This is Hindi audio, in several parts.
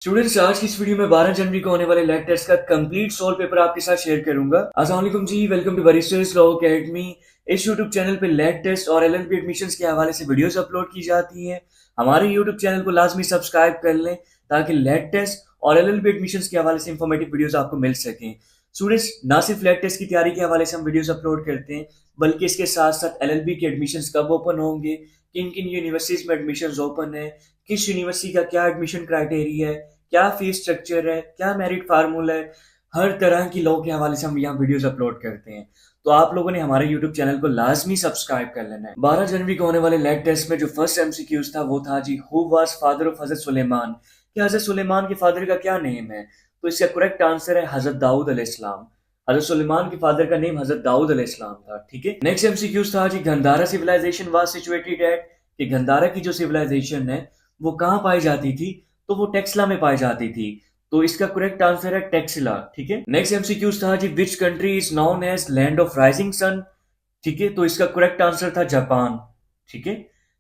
स्टूडेंट्स, आज की इस वीडियो में 12 जनवरी को होने वाले लैब टेस्ट का कंप्लीट सोल्व पेपर आपके साथ शेयर करूंगा। अस्सलाम वालेकुम जी, welcome to Barristers Law Academy. इस यूट्यूब चैनल पे लैब टेस्ट और एलएलबी एडमिशंस के हवाले से वीडियोस अपलोड की जाती हैं। हमारे यूट्यूब चैनल को लाजमी सब्सक्राइब कर लें ताकि लैब टेस्ट और एलएलबी एडमिशंस के हवाले से इंफॉर्मेटिव वीडियोस आपको मिल सकें। स्टूडेंट्स, ना सिर्फ लैब टेस्ट की तैयारी के हवाले से हम वीडियोस अपलोड करते हैं, बल्कि इसके साथ साथ एलएलबी के एडमिशंस कब ओपन होंगे, किन किन यूनिवर्सिटीज में एडमिशंस ओपन है, किस यूनिवर्सिटी का क्या एडमिशन क्राइटेरिया है, क्या फीस स्ट्रक्चर है, क्या मेरिट फार्मूला है, हर तरह की लॉ के हवाले से हम यहाँ वीडियोस अपलोड करते हैं। तो आप लोगों ने हमारे यूट्यूब चैनल को लाजमी सब्सक्राइब कर लेना है। 12 जनवरी को होने वाले लैब टेस्ट में जो फर्स्ट एमसीक्यूज था वो था जी, हु वाज फादर ऑफ हजरत सुलेमान। कि हजरत सुलेमान के फादर का क्या नेम है? तो इसका करेक्ट आंसर है हजरत दाऊद अलैहिस्सलाम। हजरत सुलेमान के फादर का नेम हजरत दाऊद अलैहिस्सलाम था। ठीक है, नेक्स्ट एमसीक्यूज था जी, Gandhara civilization was situated at. कि गंधारा की जो सिविलाइजेशन है वो कहाँ पाई जाती थी? तो वो टेक्सला में पाई जाती थी। तो इसका करेक्ट आंसर है टेक्सला। ठीक है, नेक्स्ट एमसीक्यूज था जी, which country is known as land of rising sun. ठीक है, तो इसका करेक्ट आंसर था जापान। ठीक है,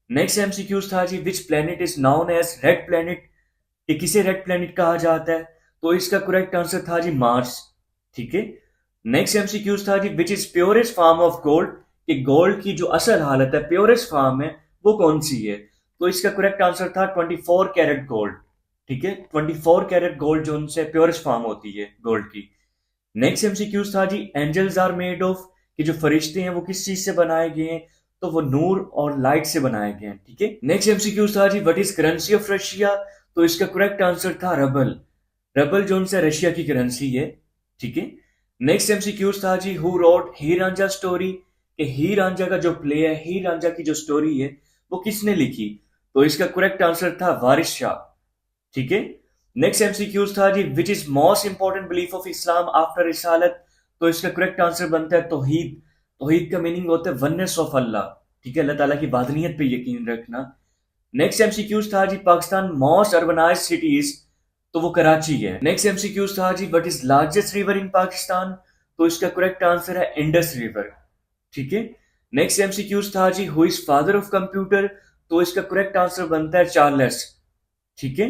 नेक्स्ट एमसीक्यूज था जी, which planet is known as red planet. कि किसे रेड प्लेनेट कहा जाता है? तो इसका करेक्ट आंसर था जी मार्स। ठीक है, नेक्स्ट एमसीक्यूज था जी, which is purest form of gold. कि गोल्ड की जो असल हालत है, प्योरेस्ट फॉर्म है, वो कौन सी है? तो इसका करेक्ट आंसर था 24 कैरेट गोल्ड। ठीक है, 24 कैरेट गोल्ड जो उनसे प्योरेस्ट फॉर्म होती है गोल्ड की। नेक्स्ट एमसीक्यूज था जी, एंजल्स आर मेड ऑफ। कि जो फरिश्ते हैं वो किस चीज से बनाए गए हैं? तो वो नूर और लाइट से बनाए गए हैं। ठीक है, नेक्स्ट एमसीक्यूज था जी, what is currency of Russia. तो इसका करेक्ट आंसर था रबल। रबल जो उनसे रशिया की करेंसी है। ठीक है, नेक्स्ट एमसीक्यूज था जी, who wrote Heer Ranjha story. कि हीर रांझा का जो प्ले है, हीर रांझा की जो स्टोरी है, वो किसने लिखी? तो इसका करेक्ट आंसर था वारिस शाह। ठीक है, नेक्स्ट एमसीक्यूज था जी, which is most important belief of Islam after रिसालत। तो इसका करेक्ट आंसर बनता है तौहीद। तौहीद का मीनिंग होता है वननेस ऑफ अल्लाह। ठीक है, अल्लाह ताला की वादनियत पे यकीन रखना। नेक्स्ट एमसीक्यूज था जी, पाकिस्तान मोस्ट अर्बनाइज्ड सिटीज। तो वो कराची है। नेक्स्ट एमसीक्यूज था जी, what is largest river in Pakistan. तो इसका करेक्ट आंसर है इंडस रिवर। ठीक है, नेक्स्ट एमसीक्यूज था जी, who is father of computer. तो इसका करेक्ट आंसर बनता है चार्ल्स। ठीक है,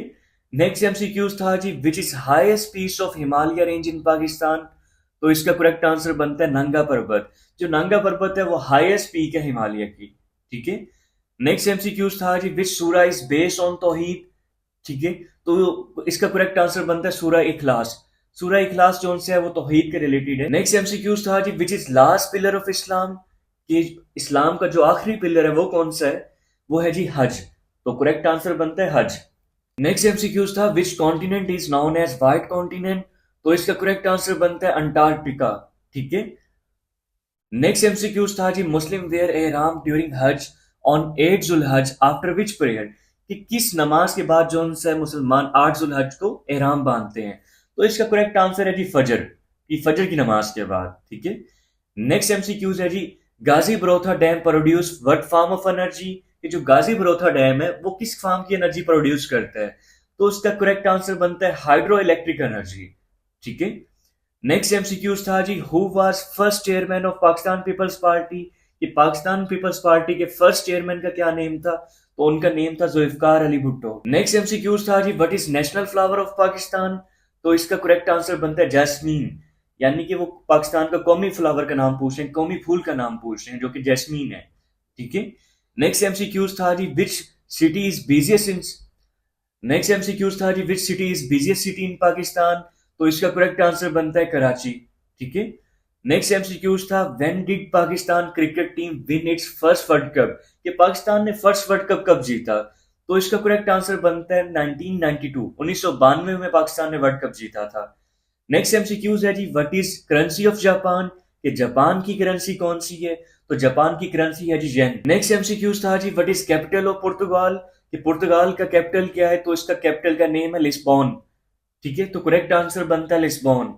नेक्स्ट एमसीक्यूज था जी, which is highest peak of Himalaya range in Pakistan. तो इसका करेक्ट आंसर बनता है नंगा पर्वत। जो नंगा पर्वत है वो हाईएस्ट पीक है हिमालय की। ठीक है, नेक्स्ट एमसीक्यूज था जी, विच सूरा इज बेस्ड ऑन तौहीद। ठीक है, तो इसका करेक्ट आंसर बनता है सूरा इखलास। सूरा इखलास जो उनसे है वो तौहीद के रिलेटेड है। नेक्स्ट एमसीक्यूज था जी, which is last pillar of Islam. कि इस्लाम का जो आखिरी पिलर है वो कौन सा है? वो है जी हज। तो करेक्ट आंसर बनता है हज। नेक्स्ट एमसीक्यूज था, which continent is known as white continent. तो इसका करेक्ट आंसर बनता है अंटार्कटिका। ठीक है, नेक्स्ट एमसीक्यूज था जी, मुस्लिम वेयर एहराम ड्यूरिंग हज ऑन 8 जुल हज आफ्टर विच प्रेयर। कि किस नमाज के बाद जो उनसे मुसलमान 8 जुल हज को एहराम बांधते हैं? तो इसका करेक्ट आंसर है जी फजर। कि फजर की नमाज के बाद। ठीक है, नेक्स्ट एमसीक्यूज है जी, गाजी बरोथा dam produce what form of energy. कि जो गाजी बरोथा डैम है वो किस फॉर्म की एनर्जी प्रोड्यूस करता है? तो उसका करेक्ट आंसर बनता है हाइड्रो इलेक्ट्रिक एनर्जी। ठीक है, नेक्स्ट एमसीक्यूज था जी, who was first chairman of Pakistan Peoples Party. कि पाकिस्तान पीपल्स पार्टी के फर्स्ट चेयरमैन का क्या नेम था? तो उनका नेम था जुल्फकार अली भुट्टो। नेक्स्ट एमसीक्यूज था जी, what is national flower of Pakistan. तो इसका करेक्ट आंसर बनता है जैस्मीन। यानी कि वो पाकिस्तान का कौमी फ्लावर का नाम पूछ रहे हैं, कौमी फूल का नाम पूछ रहे हैं, जो कि जैस्मीन है। ठीक है, नेक्स्ट एमसीक्यूज था जी, which city is busiest in. Next MCQs था जी, which city is busiest city in Pakistan. तो इसका करेक्ट आंसर बनता है कराची। ठीक है, नेक्स्ट एमसीक्यूज था, when did Pakistan cricket team win its first world cup. कि पाकिस्तान ने फर्स्ट वर्ल्ड कप कब जीता? तो इसका करेक्ट आंसर बनता है 1992। 1992 में पाकिस्तान ने वर्ल्ड कप जीता था। नेक्स्ट एमसीक्यूज है जी, what is currency of Japan. कि जापान की करेंसी कौन सी है? तो जापान की करेंसी है जी येन। नेक्स्ट एमसीक्यूज था जी, व्हाट इज कैपिटल ऑफ पुर्तगाल। कि पुर्तगाल का कैपिटल क्या है? तो इसका कैपिटल का नेम है लिस्बॉन। ठीक है, तो करेक्ट आंसर बनता है लिस्बॉन।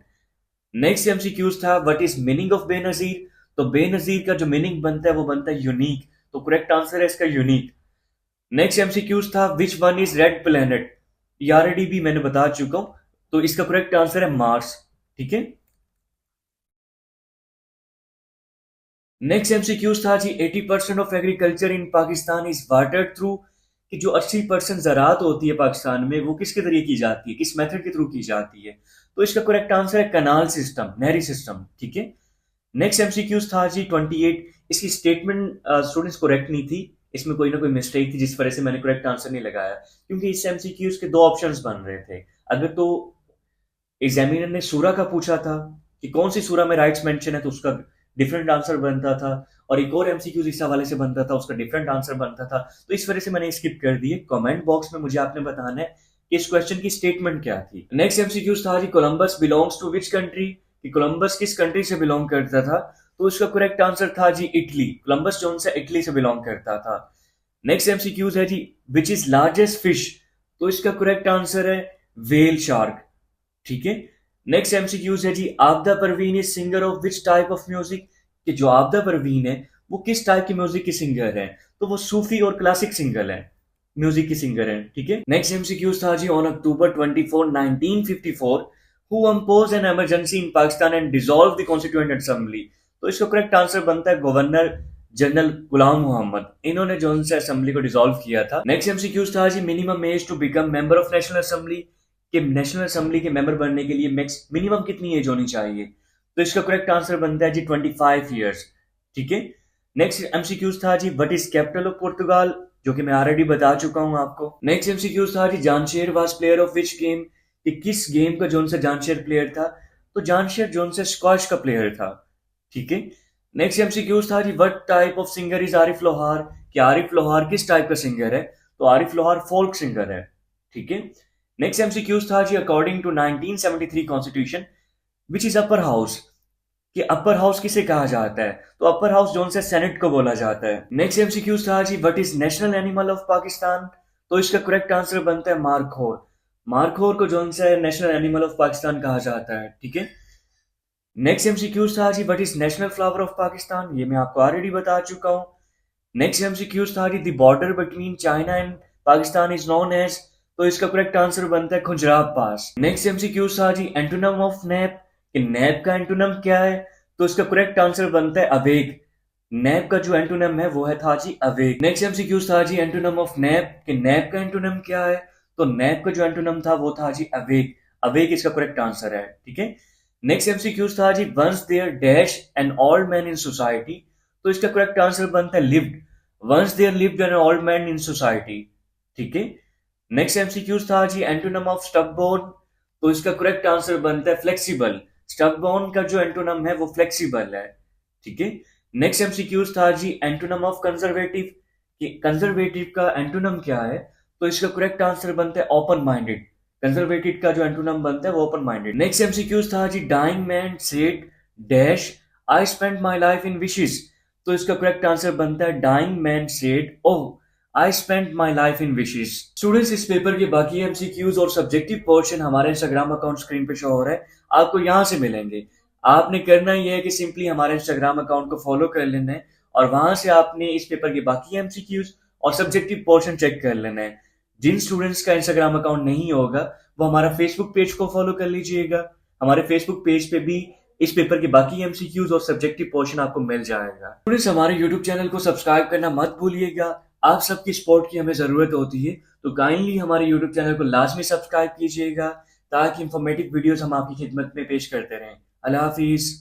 नेक्स्ट एमसीक्यूज था, what is meaning of Benazir. तो बेनजीर का जो मीनिंग बनता है वो बनता है यूनिक। तो करेक्ट आंसर है इसका यूनिक। नेक्स्ट एमसीक्यूज था, which one is red planet. ये ऑलरेडी भी मैंने बता चुका हूं। तो इसका करेक्ट आंसर है मार्स। ठीक है, नेक्स्ट एमसीक्यूज था जी, 80% of agriculture in Pakistan is watered through. कि जो 80% ज़राअत होती है पाकिस्तान में वो किसके ज़रिए की जाती है, किस मेथड के थ्रू की जाती है। तो इसका करेक्ट आंसर है कनाल सिस्टम, नहरी सिस्टम। ठीक है। नेक्स्ट एमसीक्यूज था जी 28। इसकी स्टेटमेंट स्टूडेंट्स करेक्ट नहीं थी, इसमें कोई ना कोई मिस्टेक थी जिस वजह से मैंने करेक्ट आंसर नहीं लगाया, क्योंकि इस एमसीक्यूज के दो ऑप्शंस बन रहे थे। अगर तो एग्जामिनर ने सूरा का पूछा था कि कौन सी सूरा में राइट्स मेंशन है तो उसका डिफरेंट आंसर बनता था, और एक और एमसीक्यूज इस हवाले से बनता था, उसका डिफरेंट आंसर बनता था। तो इस वजह से मैंने स्किप कर दिए। कमेंट बॉक्स में मुझे आपने बताना है कि इस क्वेश्चन की स्टेटमेंट क्या थी। नेक्स्ट एमसीक्यूज था जी Columbus belongs to which country, कि कोलंबस किस कंट्री से बिलोंग करता था। तो इसका करेक्ट आंसर था जी इटली। कोलंबस जो है इटली से बिलोंग करता था। नेक्स्ट एमसीक्यूज है जी विच इज लार्जेस्ट फिश, तो इसका करेक्ट आंसर है वेल शार्क। ठीक है। नेक्स्ट एमसीक्यूज है जी आपदा Parveen is singer of which type of music, कि जो आपदा परवीन है वो किस टाइप की म्यूजिक की सिंगर है। तो वो सूफी और क्लासिक सिंगर है, म्यूजिक की सिंगर है। ठीक है। नेक्स्ट एमसीक्यूज था जी on October 24 1954 who imposed an emergency in Pakistan and dissolve the constituent assembly. तो इसका करेक्ट आंसर बनता है गवर्नर जनरल गुलाम मोहम्मद, इन्होंने जो उनसे असेंबली को डिसॉल्व किया था। नेक्स्ट एमसीक्यूज था जी minimum age to become member of national assembly, कि नेशनल असेंबली के मेंबर बनने के लिए मिनिमम कितनी एज होनी चाहिए। तो इसका करेक्ट आंसर बनता है जी 25 ईयर्स। ठीक है। नेक्स्ट एमसीक्यूज था जी व्हाट इज कैपिटल ऑफ पुर्तगाल, जो कि मैं ऑलरेडी बता चुका हूं आपको। नेक्स्ट एमसीक्यूज था जी Jansher was player of which game, कि किस गेम का जोन से जानशेर प्लेयर था। तो जानशेर जोन से स्क्वॉश का प्लेयर था। ठीक है। नेक्स्ट एमसीक्यूज था जी what type of singer is Arif Lohar, कि आरिफ लोहार किस टाइप का सिंगर है। तो आरिफ लोहार फोल्क सिंगर है। ठीक है। नेक्स्ट एमसीक्यूज था जी according to 1973 constitution which is upper house, कि अपर हाउस किसे कहा जाता है। तो अपर हाउस जोन से सेनेट को बोला जाता है। नेक्स्ट एमसीक्यूज था जी what is national animal of Pakistan, तो इसका करेक्ट आंसर बनता है मारखोर। मारखोर को जोन से नेशनल एनिमल ऑफ पाकिस्तान कहा जाता है। ठीक है। नेक्स्ट एमसीक्यूज था जी what is national flower of Pakistan, ये मैं आपको ऑलरेडी बता चुका हूं। नेक्स्ट एमसीक्यूज था जी the border between China and Pakistan is known as, तो इसका करेक्ट आंसर बनता है खुजराब पास। नेक्स्ट एमसीक्यूज था जी एंटोनम ऑफ नैप, कि नैप का एंटोनम क्या है। तो इसका करेक्ट आंसर बनता है अवेक। नैप का जो एंटोनम है वो है था जी अवेक। नेक्स्ट एमसीक्यूज था जी एंटोनम ऑफ नैप, कि नैप का एंटोनम क्या है। तो नैप का जो एंटोनम था वो था जी अवेक। अवेक इसका करेक्ट आंसर है। ठीक है। नेक्स्ट एमसीक्यूज था जी once there dash an old man in society, तो इसका करेक्ट आंसर बनता है lived. Once there lived an old man in society. ठीक है। नेक्स्ट एमसीक्यूज था जी एंटोनम ऑफ स्टकबोर्न, तो इसका करेक्ट आंसर बनता है फ्लेक्सिबल। स्टकबोर्न का जो एंटोनम है वो फ्लेक्सिबल है। ठीक है। नेक्स्ट एमसीक्यूज था जी एंटोनम ऑफ कंजर्वेटिव, कि कंजर्वेटिव का एंटोनम क्या है। तो इसका करेक्ट आंसर बनता है ओपन माइंडेड। कंजर्वेटिव का जो एंटोनम बनता है वो ओपन माइंडेड। नेक्स्ट एमसीक्यूज था जी dying man said dash I spend my life in wishes, तो इसका करेक्ट आंसर बनता है dying man said oh I spend my life in wishes. Students, इस पेपर के बाकी एमसीक्यूज और सब्जेक्टिव पोर्शन हमारे इंस्टाग्राम अकाउंट स्क्रीन पे शो हो रहा है, आपको यहाँ से मिलेंगे। आपने करना यह है कि सिंपली हमारे इंस्टाग्राम अकाउंट को फॉलो कर लेना है, और वहां से आपने इस पेपर के बाकी एमसीक्यूज और सब्जेक्टिव पोर्शन चेक कर लेना है। जिन स्टूडेंट्स का इंस्टाग्राम अकाउंट नहीं होगा वो हमारा फेसबुक पेज को फॉलो कर लीजिएगा। हमारे फेसबुक पेज पे भी इस पेपर के बाकी एमसीक्यूज और सब्जेक्टिव पोर्शन आपको मिल जाएगा। स्टूडेंट्स, हमारे यूट्यूब चैनल को सब्सक्राइब करना मत भूलिएगा। आप सबकी सपोर्ट की हमें जरूरत होती है, तो काइंडली हमारे यूट्यूब चैनल को लाजमी सब्सक्राइब कीजिएगा, ताकि इंफॉर्मेटिव वीडियोस हम आपकी खिदमत में पेश करते रहें। अल्लाह हाफिज।